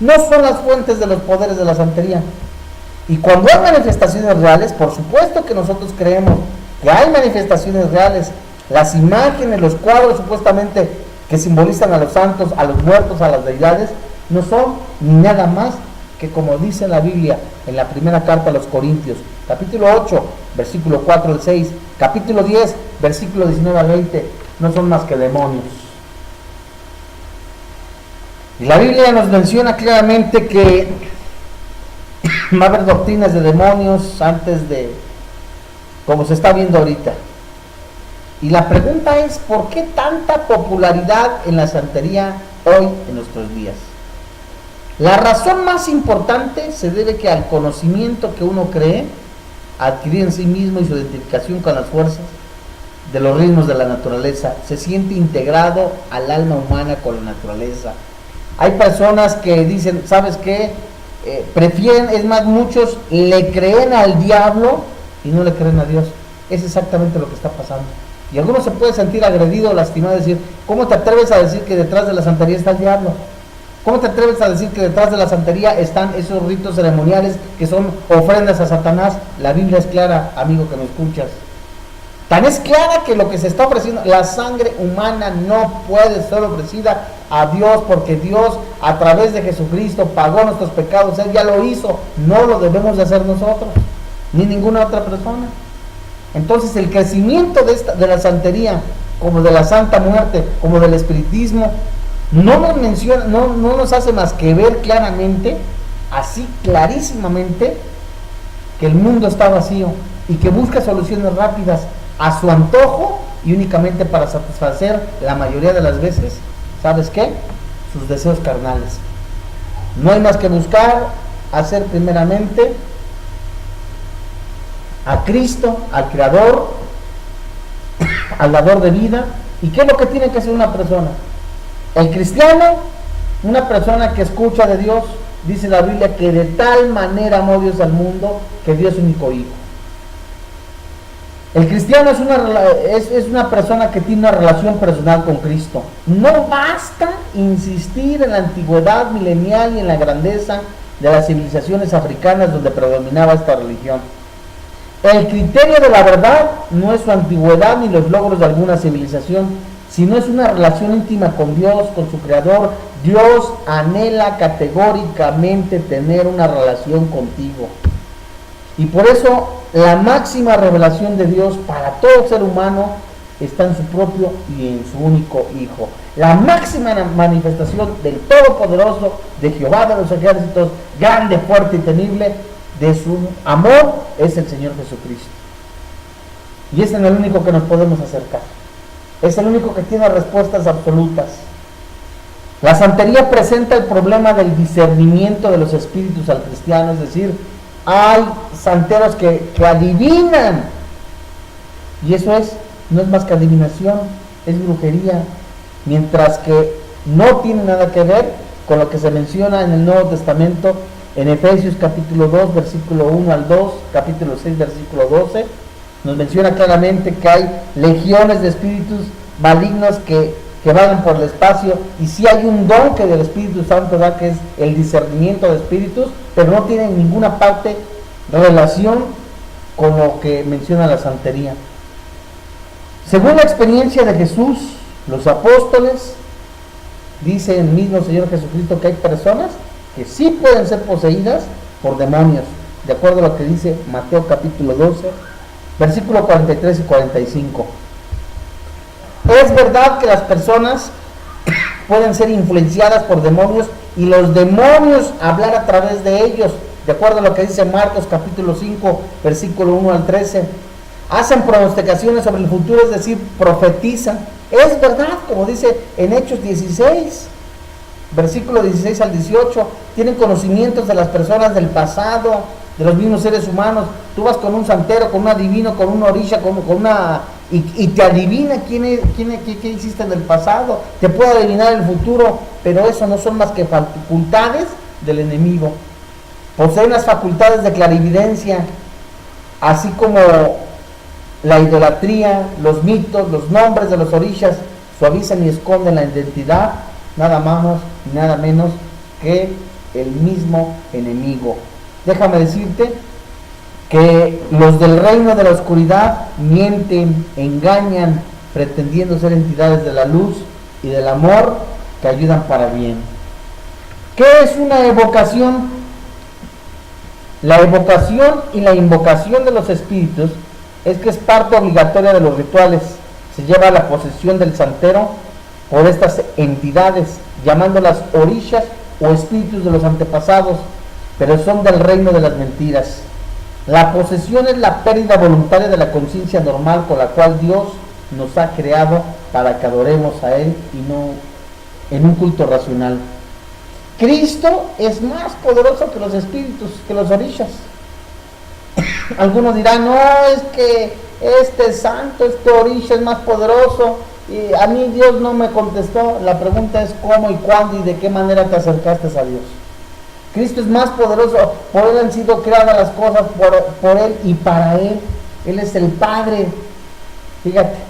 no son las fuentes de los poderes de la santería. Y cuando hay manifestaciones reales, por supuesto que nosotros creemos que hay manifestaciones reales. Las imágenes, los cuadros supuestamente que simbolizan a los santos, a los muertos, a las deidades, no son ni nada más que, como dice la Biblia en la primera carta a los Corintios, capítulo 8, versículo 4 al 6, capítulo 10, versículo 19 al 20, no son más que demonios. Y la Biblia nos menciona claramente que va a haber doctrinas de demonios antes de, como se está viendo ahorita. Y la pregunta es, ¿por qué tanta popularidad en la santería hoy en nuestros días? La razón más importante se debe que al conocimiento que uno cree adquirir en sí mismo y su identificación con las fuerzas de los ritmos de la naturaleza, se siente integrado al alma humana con la naturaleza. Hay personas que dicen, ¿sabes qué? Prefieren, es más, muchos le creen al diablo y no le creen a Dios. Es exactamente lo que está pasando. Y algunos se puede sentir agredido o lastimado, decir, ¿cómo te atreves a decir que detrás de la santería está el diablo? ¿Cómo te atreves a decir que detrás de la santería están esos ritos ceremoniales que son ofrendas a Satanás? La Biblia es clara, amigo que me escuchas. Tan es clara que lo que se está ofreciendo, la sangre humana no puede ser ofrecida a Dios, porque Dios a través de Jesucristo pagó nuestros pecados. Él ya lo hizo, no lo debemos de hacer nosotros, ni ninguna otra persona. Entonces el crecimiento de la santería, como de la Santa Muerte, como del espiritismo, no nos hace más que ver claramente, así clarísimamente, que el mundo está vacío y que busca soluciones rápidas a su antojo y únicamente para satisfacer la mayoría de las veces, ¿sabes qué? Sus deseos carnales. No hay más que buscar hacer primeramente a Cristo, al Creador, al dador de vida. ¿Y qué es lo que tiene que hacer una persona? El cristiano, una persona que escucha de Dios, dice la Biblia que de tal manera amó Dios al mundo que dio su único hijo. El cristiano es una persona que tiene una relación personal con Cristo. No basta insistir en la antigüedad milenial y en la grandeza de las civilizaciones africanas donde predominaba esta religión. El criterio de la verdad no es su antigüedad ni los logros de alguna civilización, sino es una relación íntima con Dios, con su Creador. Dios anhela categóricamente tener una relación contigo. Y por eso la máxima revelación de Dios para todo ser humano está en su propio y en su único Hijo. La máxima manifestación del Todopoderoso, de Jehová de los ejércitos, grande, fuerte y temible, de su amor, es el Señor Jesucristo. Y es el único que nos podemos acercar. Es el único que tiene respuestas absolutas. La santería presenta el problema del discernimiento de los espíritus al cristiano, es decir, hay santeros que adivinan, y eso no es más que adivinación, es brujería, mientras que no tiene nada que ver con lo que se menciona en el Nuevo Testamento, en Efesios capítulo 2, versículo 1 al 2, capítulo 6, versículo 12, nos menciona claramente que hay legiones de espíritus malignos que vagan por el espacio, y sí hay un don que del Espíritu Santo da, que es el discernimiento de espíritus, pero no tiene en ninguna parte relación con lo que menciona la santería. Según la experiencia de Jesús, los apóstoles, dice el mismo Señor Jesucristo que hay personas que sí pueden ser poseídas por demonios, de acuerdo a lo que dice Mateo capítulo 12, versículo 43 y 45. Es verdad que las personas pueden ser influenciadas por demonios y los demonios hablar a través de ellos, de acuerdo a lo que dice Marcos capítulo 5, versículo 1 al 13. Hacen pronosticaciones sobre el futuro, es decir, profetizan. Es verdad, como dice en Hechos 16, versículo 16 al 18, tienen conocimientos de las personas del pasado, de los mismos seres humanos. Tú vas con un santero, con un adivino, con una orisha, con una... Y te adivina qué hiciste en el pasado, te puede adivinar el futuro, pero eso no son más que facultades del enemigo. Poseen las facultades de clarividencia, así como la idolatría, los mitos, los nombres de los orishas suavizan y esconden la identidad, nada más y nada menos que el mismo enemigo. Déjame decirte que los del reino de la oscuridad mienten, engañan, pretendiendo ser entidades de la luz y del amor que ayudan para bien. ¿Qué es una evocación? La evocación y la invocación de los espíritus es que es parte obligatoria de los rituales. Se lleva a la posesión del santero por estas entidades, llamándolas orishas o espíritus de los antepasados, pero son del reino de las mentiras. La posesión es la pérdida voluntaria de la conciencia normal con la cual Dios nos ha creado para que adoremos a Él y no en un culto racional. Cristo es más poderoso que los espíritus, que los orishas. Algunos dirán, no, es que este santo, este orisha es más poderoso y a mí Dios no me contestó. La pregunta es cómo y cuándo y de qué manera te acercaste a Dios. Cristo es más poderoso, por Él han sido creadas las cosas, por Él y para Él. Él es el Padre, fíjate.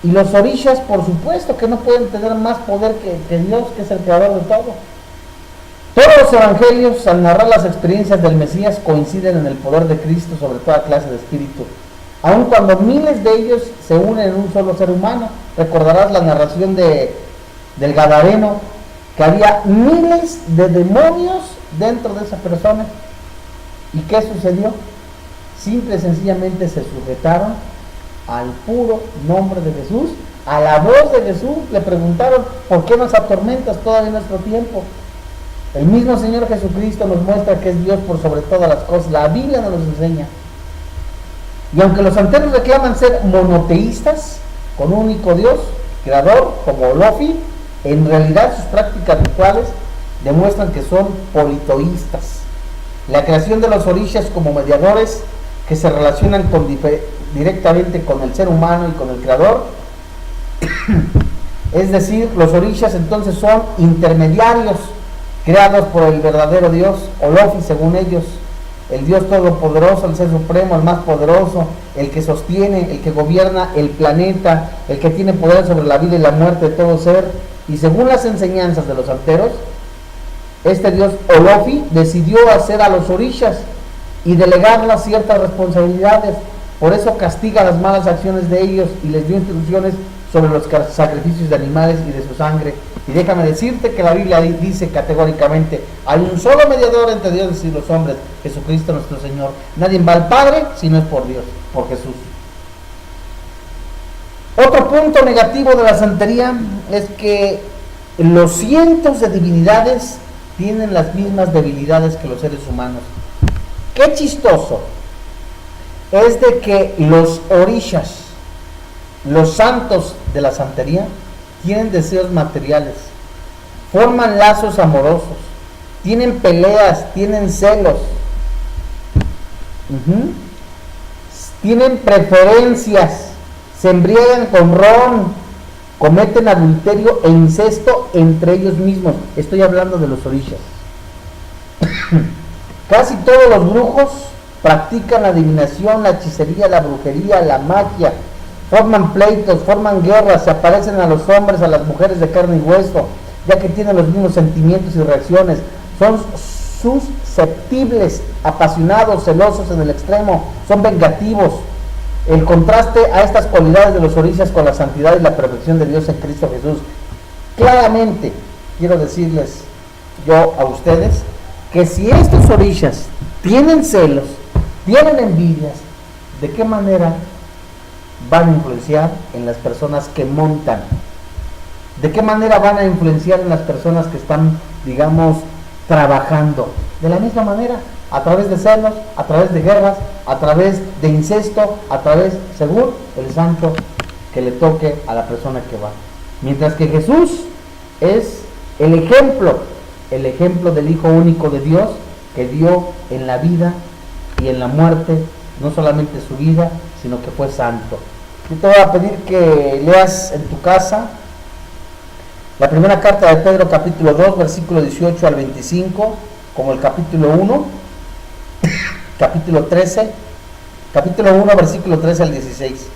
Y los orishas, por supuesto, que no pueden tener más poder que Dios, que es el creador de todo. Todos los evangelios, al narrar las experiencias del Mesías, coinciden en el poder de Cristo sobre toda clase de espíritu, aun cuando miles de ellos se unen en un solo ser humano. Recordarás la narración del Gadareno, que había miles de demonios dentro de esa persona. ¿Y qué sucedió? Simple y sencillamente se sujetaron al puro nombre de Jesús, a la voz de Jesús. Le preguntaron, ¿por qué nos atormentas todavía en nuestro tiempo? El mismo Señor Jesucristo nos muestra que es Dios por sobre todas las cosas. La Biblia nos lo enseña. Y aunque los santeros reclaman ser monoteístas, con un único Dios, creador, como Olofi, en realidad sus prácticas rituales demuestran que son politeístas. La creación de los orishas como mediadores que se relacionan directamente con el ser humano y con el creador, es decir, los orishas entonces son intermediarios creados por el verdadero Dios, Olofi según ellos, el Dios todopoderoso, el ser supremo, el más poderoso, el que sostiene, el que gobierna el planeta, el que tiene poder sobre la vida y la muerte de todo ser. Y según las enseñanzas de los santeros, este Dios Olofi decidió hacer a los orishas y delegarles ciertas responsabilidades. Por eso castiga las malas acciones de ellos y les dio instrucciones sobre los sacrificios de animales y de su sangre. Y déjame decirte que la Biblia dice categóricamente: hay un solo mediador entre Dios y los hombres, Jesucristo nuestro Señor. Nadie va al Padre si no es por Dios, por Jesús. Otro punto negativo de la santería es que los cientos de divinidades tienen las mismas debilidades que los seres humanos. Qué chistoso es de que los orishas, los santos de la santería, tienen deseos materiales, forman lazos amorosos, tienen peleas, tienen celos, tienen preferencias, se embriagan con ron, cometen adulterio e incesto entre ellos mismos. Estoy hablando de los orishas. Casi todos los brujos practican la adivinación, la hechicería, la brujería, la magia, forman pleitos, forman guerras, se aparecen a los hombres, a las mujeres de carne y hueso, ya que tienen los mismos sentimientos y reacciones, son susceptibles, apasionados, celosos en el extremo, son vengativos. El contraste a estas cualidades de los orishas con la santidad y la perfección de Dios en Cristo Jesús. Claramente quiero decirles yo a ustedes que si estos orishas tienen celos, tienen envidias, ¿de qué manera van a influenciar en las personas que montan? ¿De qué manera van a influenciar en las personas que están, digamos, trabajando? De la misma manera, a través de celos, a través de guerras, a través de incesto, a través, según el santo que le toque a la persona que va. Mientras que Jesús es el ejemplo del Hijo único de Dios, que dio en la vida y en la muerte, no solamente su vida, sino que fue santo. Yo te voy a pedir que leas en tu casa la primera carta de Pedro, capítulo 2, versículo 18 al 25, como el capítulo 1, capítulo 1, versículo 13 al 16.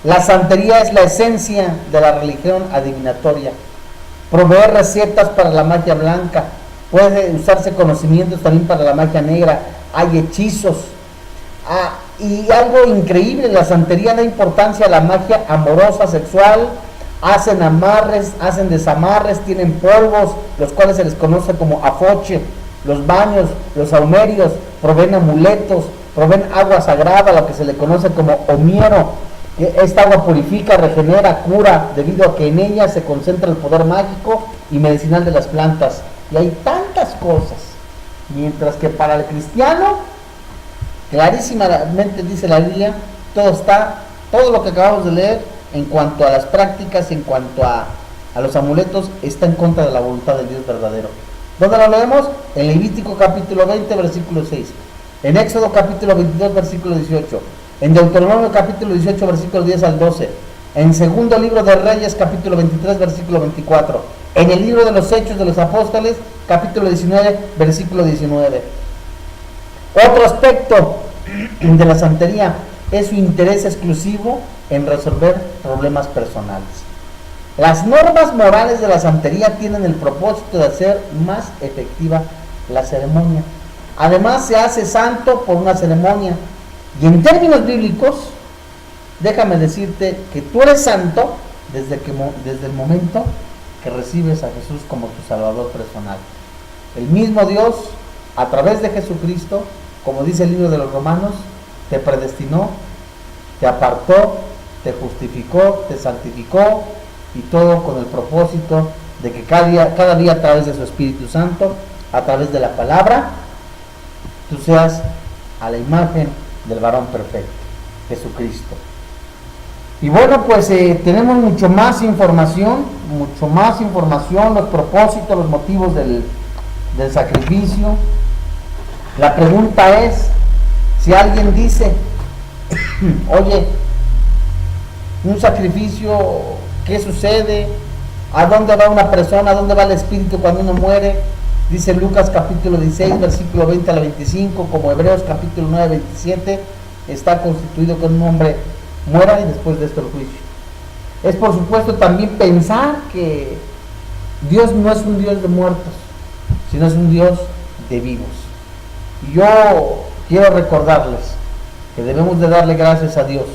La santería es la esencia de la religión adivinatoria. Proveer recetas para la magia blanca. Puede usarse conocimientos también para la magia negra. Hay hechizos. Y algo increíble, la santería da importancia a la magia amorosa, sexual. Hacen amarres, hacen desamarres, tienen polvos, los cuales se les conoce como afoche. Los baños, los saumerios, proveen amuletos, proveen agua sagrada, lo que se le conoce como omiero. Esta agua purifica, regenera, cura, debido a que en ella se concentra el poder mágico y medicinal de las plantas. Y hay tantas cosas. Mientras que para el cristiano, clarísimamente dice la Biblia, todo lo que acabamos de leer, en cuanto a las prácticas, en cuanto a los amuletos, está en contra de la voluntad del Dios verdadero. ¿Dónde lo leemos? En Levítico capítulo 20, versículo 6. En Éxodo capítulo 22, versículo 18. En Deuteronomio capítulo 18, versículo 10 al 12. En segundo libro de Reyes capítulo 23, versículo 24. En el libro de los Hechos de los Apóstoles capítulo 19, versículo 19. Otro aspecto de la santería es su interés exclusivo en resolver problemas personales. Las normas morales de la santería tienen el propósito de hacer más efectiva la ceremonia. Además, se hace santo por una ceremonia. Y en términos bíblicos, déjame decirte que tú eres santo desde el momento que recibes a Jesús como tu Salvador personal. El mismo Dios, a través de Jesucristo, como dice el libro de los Romanos, te predestinó, te apartó, te justificó, te santificó, y todo con el propósito de que cada día a través de su Espíritu Santo, a través de la palabra, tú seas a la imagen del varón perfecto. Jesucristo. Y bueno, pues tenemos mucho más información, los propósitos, los motivos del sacrificio. La pregunta es, si alguien dice, oye, un sacrificio, ¿qué sucede? ¿A dónde va una persona? ¿A dónde va el espíritu cuando uno muere? Dice Lucas capítulo 16, versículo 20 al 25, como Hebreos capítulo 9, 27, está constituido que un hombre muera y después de esto el juicio. Es por supuesto también pensar que Dios no es un Dios de muertos, sino es un Dios de vivos. Y yo quiero recordarles que debemos de darle gracias a Dios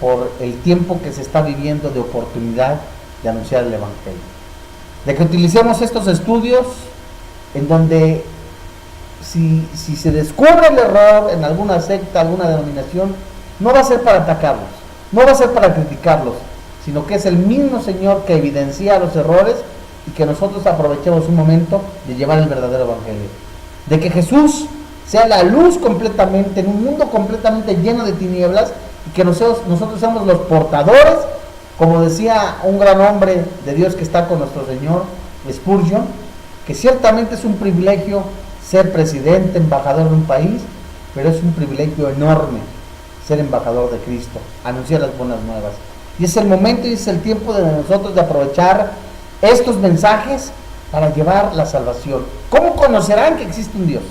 por el tiempo que se está viviendo de oportunidad de anunciar el Evangelio. De que utilicemos estos estudios en donde si se descubre el error en alguna secta, alguna denominación, no va a ser para atacarlos, no va a ser para criticarlos, sino que es el mismo Señor que evidencia los errores y que nosotros aprovechemos un momento de llevar el verdadero Evangelio. De que Jesús sea la luz completamente, en un mundo completamente lleno de tinieblas, y que nosotros seamos los portadores, como decía un gran hombre de Dios que está con nuestro Señor, Spurgeon, que ciertamente es un privilegio ser presidente, embajador de un país, pero es un privilegio enorme ser embajador de Cristo, anunciar las buenas nuevas. Y es el momento y es el tiempo de nosotros de aprovechar estos mensajes para llevar la salvación. ¿Cómo conocerán que existe un Dios?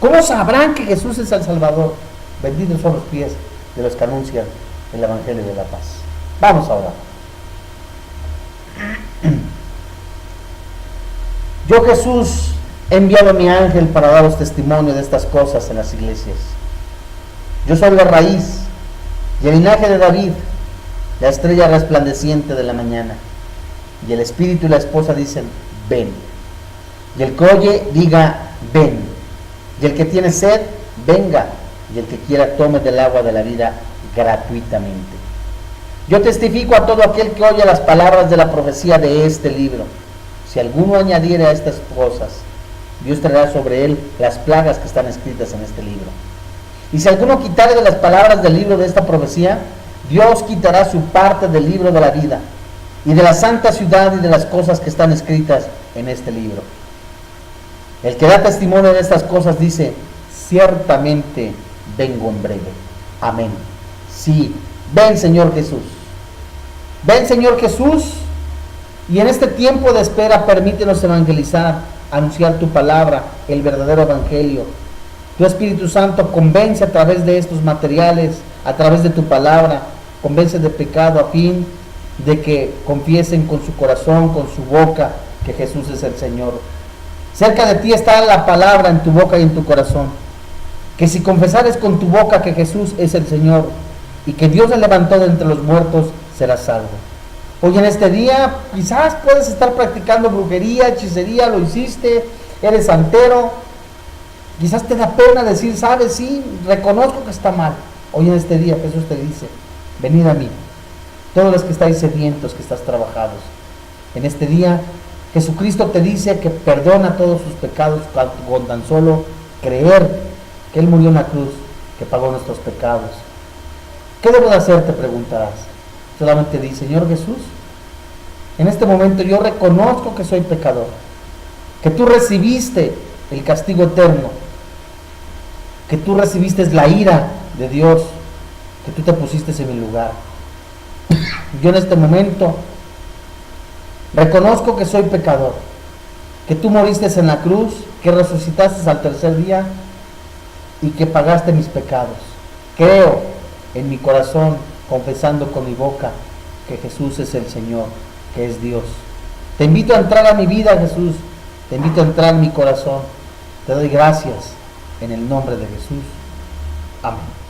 ¿Cómo sabrán que Jesús es el Salvador? Benditos son los pies de los que anuncian el Evangelio de la paz. Vamos a orar. Yo, Jesús, he enviado a mi ángel para daros testimonio de estas cosas en las iglesias. Yo soy la raíz y el linaje de David, la estrella resplandeciente de la mañana. Y el espíritu y la esposa dicen, ven. Y el que oye, diga, ven. Y el que tiene sed, venga. Y el que quiera, tome del agua de la vida gratuitamente. Yo testifico a todo aquel que oye las palabras de la profecía de este libro. Si alguno añadiere a estas cosas, Dios traerá sobre él las plagas que están escritas en este libro. Y si alguno quitare de las palabras del libro de esta profecía, Dios quitará su parte del libro de la vida, y de la santa ciudad y de las cosas que están escritas en este libro. El que da testimonio de estas cosas dice, ciertamente vengo en breve. Amén. Sí, ven Señor Jesús. Ven Señor Jesús, y en este tiempo de espera permítenos evangelizar, anunciar tu palabra, el verdadero evangelio. Tu Espíritu Santo convence a través de estos materiales, a través de tu palabra, convence de pecado a fin de que confiesen con su corazón, con su boca, que Jesús es el Señor. Cerca de ti está la palabra en tu boca y en tu corazón. Que si confesares con tu boca que Jesús es el Señor y que Dios le levantó de entre los muertos, serás salvo. Hoy en este día quizás puedes estar practicando brujería, hechicería, lo hiciste, eres santero. Quizás te da pena decir, sabes, sí, reconozco que está mal. Hoy en este día Jesús te dice, venid a mí, todos los que estáis sedientos, que estás trabajados. En este día Jesucristo te dice que perdona todos sus pecados con tan solo creer que Él murió en la cruz, que pagó nuestros pecados. ¿Qué debo de hacer?, te preguntarás. Solamente di, Señor Jesús, en este momento yo reconozco que soy pecador, que tú recibiste el castigo eterno, que tú recibiste la ira de Dios, que tú te pusiste en mi lugar. Yo en este momento reconozco que soy pecador, que tú moriste en la cruz, que resucitaste al tercer día y que pagaste mis pecados. Creo en mi corazón, confesando con mi boca que Jesús es el Señor, que es Dios. Te invito a entrar a mi vida, Jesús. Te invito a entrar en mi corazón. Te doy gracias en el nombre de Jesús. Amén.